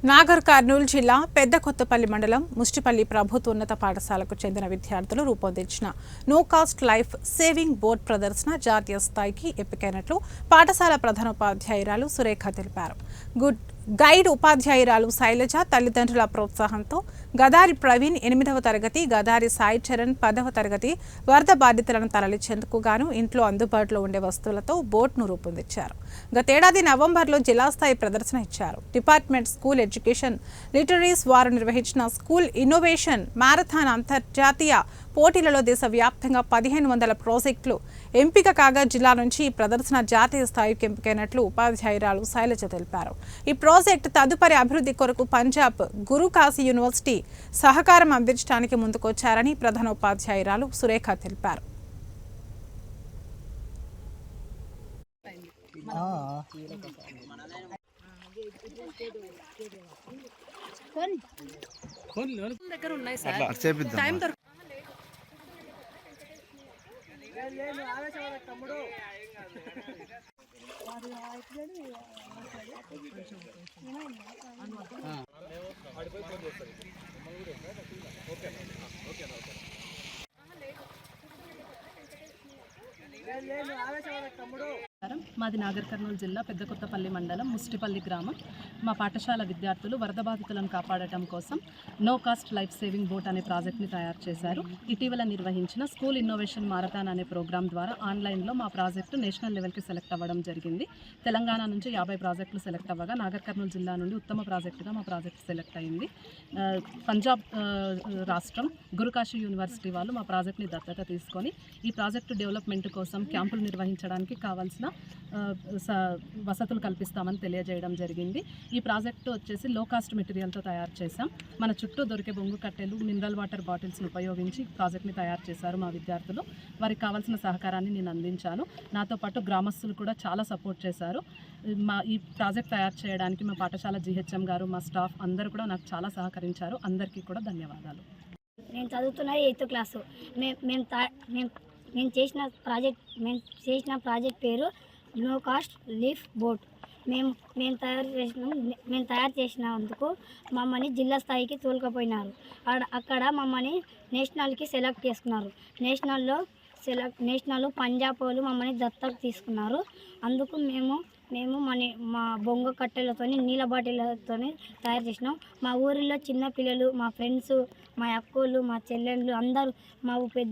నాగర్ కర్నూలు జిల్లా పెద్దకొత్తపల్లి మండలం ముష్టిపల్లి ప్రభుత్వోన్నత పాఠశాలకు చెందిన విద్యార్థులు రూపొందించిన no cost life saving boat ప్రదర్శన జాతీయ స్థాయికి ఎంపికైనట్లు పాఠశాల ప్రధానోపాధ్యాయురాలు సురేఖ తెలిపారు. గైడ్ ఉపాధ్యాయురాలు శైలజ తల్లిదండ్రుల ప్రోత్సాహంతో గదారి ప్రవీణ్ 8వ తరగతి, గదారి సాయి చరణ్ 10వ తరగతి వరద బాధితులను తరలించేందుకు గాను ఇంట్లో అందుబాటులో ఉండే వస్తువులతో బోట్ను రూపొందించారు. గతేడాది నవంబర్లో జిల్లా స్థాయి ప్రదర్శన ఇచ్చారు. డిపార్ట్మెంట్ స్కూల్ ఎడ్యుకేషన్ లిటరీస్ వారు నిర్వహించిన స్కూల్ ఇన్నోవేషన్ మ్యారథాన్ అంతర్జాతీయ పోటీలలో దేశవ్యాప్తంగా 1500 ప్రాజెక్టులు ఎంపిక కాగా జిల్లా నుంచి ఈ ప్రదర్శన జాతీయ స్థాయికి ఎంపికైనట్లు ఉపాధ్యాయురాలు శైలజ తెలిపారు. ఈ ప్రాజెక్టు తదుపరి అభివృద్ధి కొరకు పంజాబ్ గురు కాశీ యూనివర్సిటీ సహకారం అందించడానికి ముందుకొచ్చారని ప్రధానోపాధ్యాయురాలు సురేఖ తెలిపారు. మాది నాగర్ కర్నూలు జిల్లా పెద్దకొత్తపల్లి మండలం ముష్టిపల్లి గ్రామం. మా పాఠశాల విద్యార్థులు వరద బాధితులను కాపాడటం కోసం no cost life saving boat అనే ప్రాజెక్ట్ని తయారు చేశారు. ఇటీవల నిర్వహించిన స్కూల్ ఇన్నోవేషన్ మారథాన్ అనే ప్రోగ్రాం ద్వారా ఆన్లైన్లో మా ప్రాజెక్టు నేషనల్ లెవెల్కి సెలెక్ట్ అవ్వడం జరిగింది. తెలంగాణ నుంచి 50 ప్రాజెక్టులు సెలెక్ట్ అవ్వగా నాగర్ కర్నూలు జిల్లా నుండి ఉత్తమ ప్రాజెక్టుగా మా ప్రాజెక్టు సెలెక్ట్ అయింది. పంజాబ్ రాష్ట్రం గురుకాశీ యూనివర్సిటీ వాళ్ళు మా ప్రాజెక్ట్ని దత్తత తీసుకొని ఈ ప్రాజెక్టు డెవలప్మెంట్ కోసం క్యాంపులు నిర్వహించడానికి కావాల్సిన వసతులు కల్పిస్తామని తెలియజేయడం జరిగింది. ఈ ప్రాజెక్టు వచ్చేసి లో కాస్ట్ మెటీరియల్తో తయారు చేశాం. మన చుట్టూ దొరికే బొంగు కట్టెలు, మినరల్ వాటర్ బాటిల్స్ని ఉపయోగించి ప్రాజెక్ట్ని తయారు చేశారు మా విద్యార్థులు. వారికి కావాల్సిన సహకారాన్ని నేను అందించాను. నాతో పాటు గ్రామస్తులు కూడా చాలా సపోర్ట్ చేశారు. ఈ ప్రాజెక్ట్ తయారు చేయడానికి మా పాఠశాల GHM గారు, మా స్టాఫ్ అందరూ కూడా నాకు చాలా సహకరించారు. అందరికీ కూడా ధన్యవాదాలు. నేను చదువుతున్నది 8th క్లాసు. మేము చేసిన ప్రాజెక్ట్ పేరు నో కాస్ట్ లీఫ్ బోట్. మేము తయారు చేసినందుకు మమ్మల్ని జిల్లా స్థాయికి తోలుకపోయినారు. అక్కడ మమ్మల్ని నేషనల్కి సెలెక్ట్ చేసుకున్నారు. నేషనల్ పంజాబ్ వాళ్ళు మమ్మల్ని దత్తత తీసుకున్నారు. అందుకు మేము మా బొంగ కట్టెలతో, నీళ్ళ బాటిళ్ళతో తయారు చేసినాం. మా ఊరిలో చిన్న పిల్లలు, మా ఫ్రెండ్స్, మా అక్కోళ్ళు, మా చెల్లెళ్ళు అందరూ, మా పెద్ద